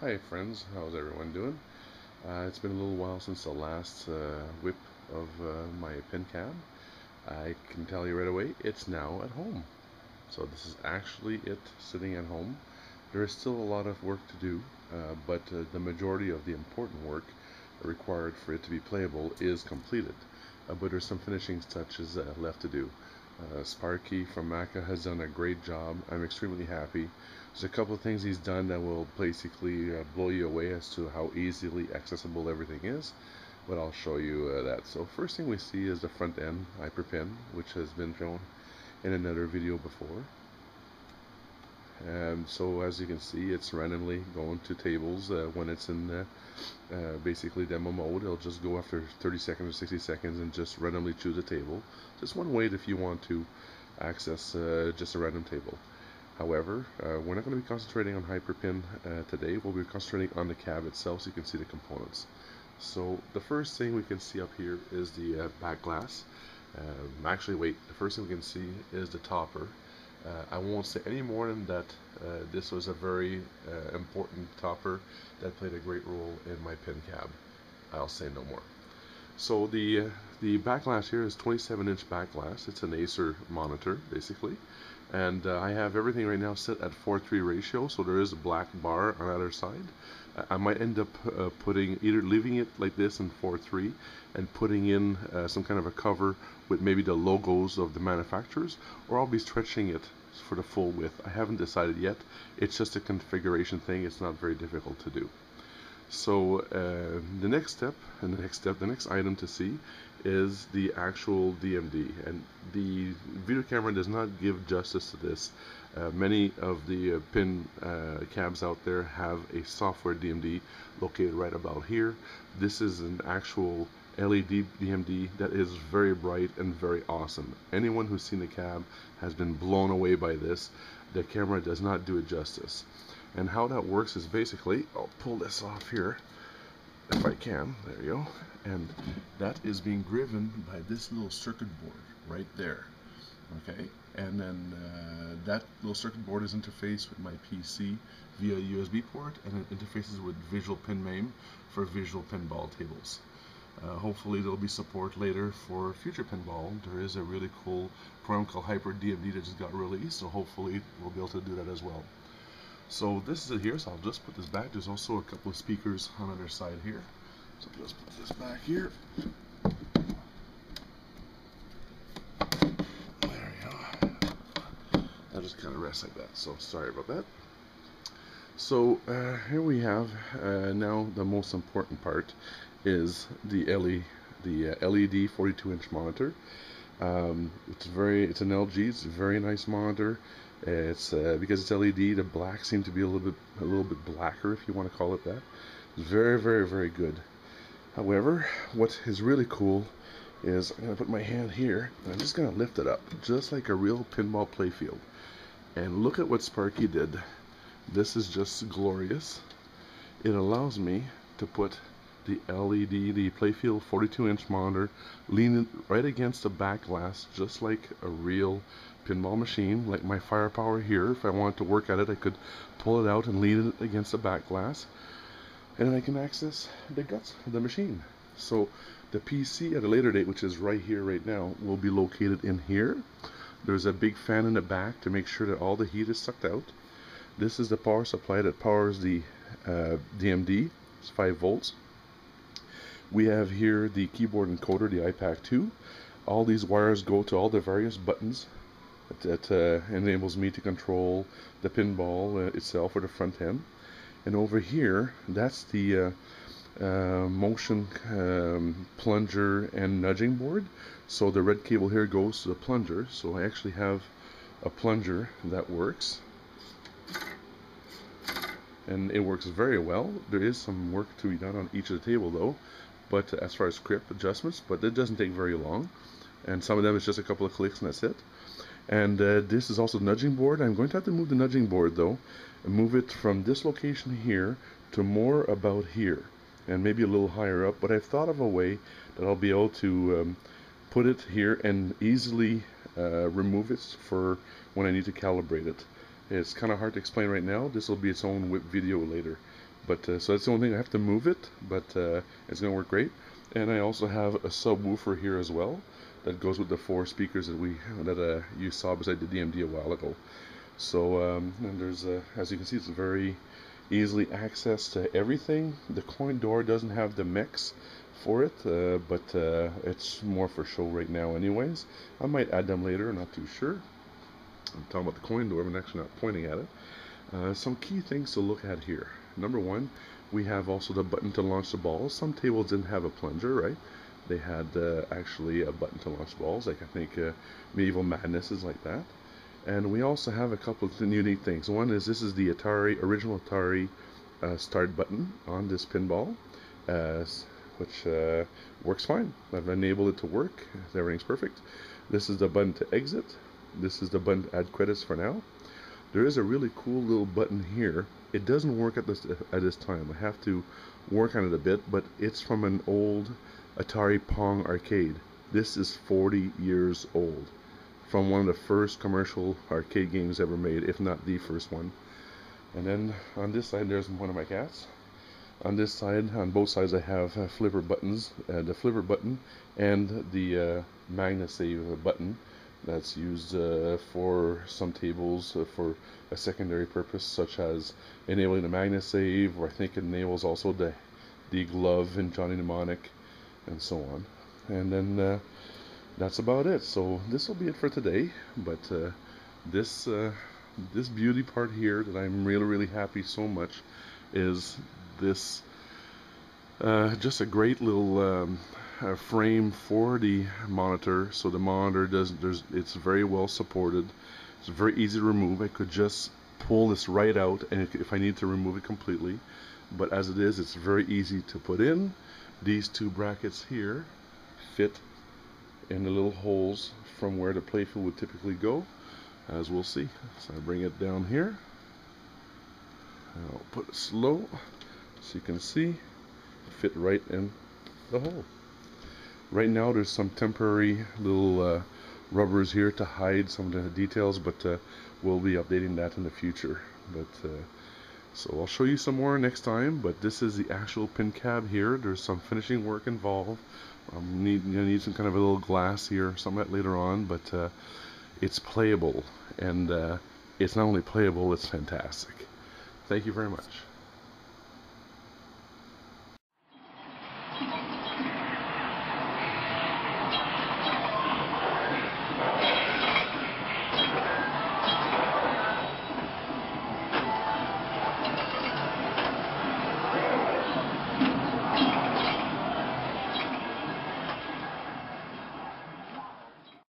Hi friends, how's everyone doing? It's been a little while since the last whip of my PinCab. I can tell you right away, it's now at home. So this is actually it sitting at home. There is still a lot of work to do, but the majority of the important work required for it to be playable is completed. But there's some finishing touches left to do. Sparky from Maca has done a great job. I'm extremely happy. There's a couple of things he's done that will basically blow you away as to how easily accessible everything is, but I'll show you that. So first thing we see is the front end HyperPin, which has been shown in another video before. So as you can see, it's randomly going to tables when it's in basically demo mode. It'll just go after 30 seconds or 60 seconds and just randomly choose a table. Just one way if you want to access just a random table. However, we're not going to be concentrating on HyperPin today. We'll be concentrating on the cab itself so you can see the components. So the first thing we can see up here is the back glass. Actually, wait, the first thing we can see is the topper. I won't say any more than that this was a very important topper that played a great role in my PinCab. I'll say no more. So the back glass here is 27-inch back glass. It's an Acer monitor basically, and I have everything right now set at 4:3 ratio, so there is a black bar on either side. I might end up either leaving it like this in 4:3 and putting in some kind of a cover with maybe the logos of the manufacturers, or I'll be stretching it for the full width. I haven't decided yet. It's just a configuration thing. It's not very difficult to do. So the next item to see is the actual DMD, and the video camera does not give justice to this. Many of the pin cabs out there have a software DMD located right about here. This is an actual LED DMD that is very bright and very awesome. Anyone who's seen the cab has been blown away by this. The camera does not do it justice. And how that works is basically, I'll pull this off here if I can, there you go, and that is being driven by this little circuit board right there, okay, and then that little circuit board is interfaced with my PC via USB port, and it interfaces with Visual PinMame for Visual Pinball tables. Hopefully there'll be support later for future pinball. There is a really cool program called Hyper DMD that just got released, so hopefully we'll be able to do that as well. So this is it here, so I'll just put this back. There's also a couple of speakers on the other side here. So let's put this back here. There we go. I'll just kind of rest like that, so sorry about that. So here we have, now the most important part is the LED 42-inch monitor. It's an LG, it's a very nice monitor. It's because it's LED, the black seems to be a little bit blacker, if you want to call it that. It's very, very, very good. However, what is really cool is I'm going to put my hand here and I'm just going to lift it up just like a real pinball playfield. And look at what Sparky did. This is just glorious. It allows me to put the LED, the playfield 42-inch monitor, leaning right against the back glass just like a real pinball machine, like my firepower here. If I wanted to work at it, I could pull it out and lean it against the back glass, and then I can access the guts of the machine. So the PC at a later date, which is right here right now, will be located in here. There's a big fan in the back to make sure that all the heat is sucked out. This is the power supply that powers the DMD. It's 5 volts. We have here the keyboard encoder, the iPAC 2. All these wires go to all the various buttons that enables me to control the pinball itself, or the front end. And over here, that's the motion plunger and nudging board. So the red cable here goes to the plunger. So I actually have a plunger that works, and it works very well. There is some work to be done on each of the table though, but as far as grip adjustments, but it doesn't take very long, and some of them is just a couple of clicks and that's it. And this is also the nudging board. I'm going to have to move the nudging board though, and move it from this location here to more about here, and maybe a little higher up, but I've thought of a way that I'll be able to put it here and easily remove it for when I need to calibrate it. It's kind of hard to explain right now. This will be its own WIP video later. But so that's the only thing. I have to move it, but it's gonna work great. And I also have a subwoofer here as well that goes with the 4 speakers that you saw beside the DMD a while ago. So and there's as you can see, it's very easily accessed to everything. The coin door doesn't have the mix for it, but it's more for show right now anyways. I might add them later, not too sure. I'm talking about the coin door, I'm actually not pointing at it. Some key things to look at here. Number one, we have also the button to launch the balls. Some tables didn't have a plunger, right? They had actually a button to launch balls, like I think Medieval Madness is like that. And we also have a couple of unique things. One is this is the original Atari start button on this pinball, which works fine. I've enabled it to work. Everything's perfect. This is the button to exit. This is the button to add credits for now. There is a really cool little button here. It doesn't work at this time. I have to work on it a bit, but it's from an old Atari Pong arcade. This is 40 years old, from one of the first commercial arcade games ever made, if not the first one. And then on this side, there's one of my cats. On this side, on both sides, I have flipper buttons. The flipper button and the MagnaSave button that's used for some tables for a secondary purpose, such as enabling the MagnaSave, or I think it enables also the glove in Johnny Mnemonic, and so on. And then that's about it. So this will be it for today. But this beauty part here that I'm really happy so much is this just a great little frame for the monitor. So the monitor it's very well supported. It's very easy to remove. I could just pull this right out, and if I need to remove it completely. But as it is, it's very easy to put in. These 2 brackets here fit in the little holes from where the playfield would typically go, as we'll see. So I bring it down here. I'll put it slow so you can see fit right in the hole. Right now there's some temporary little rubbers here to hide some of the details, but we'll be updating that in the future. But so I'll show you some more next time. But this is the actual PinCab here. There's some finishing work involved. You need some kind of a little glass here, some of that later on, but it's playable, and it's not only playable, it's fantastic. Thank you very much.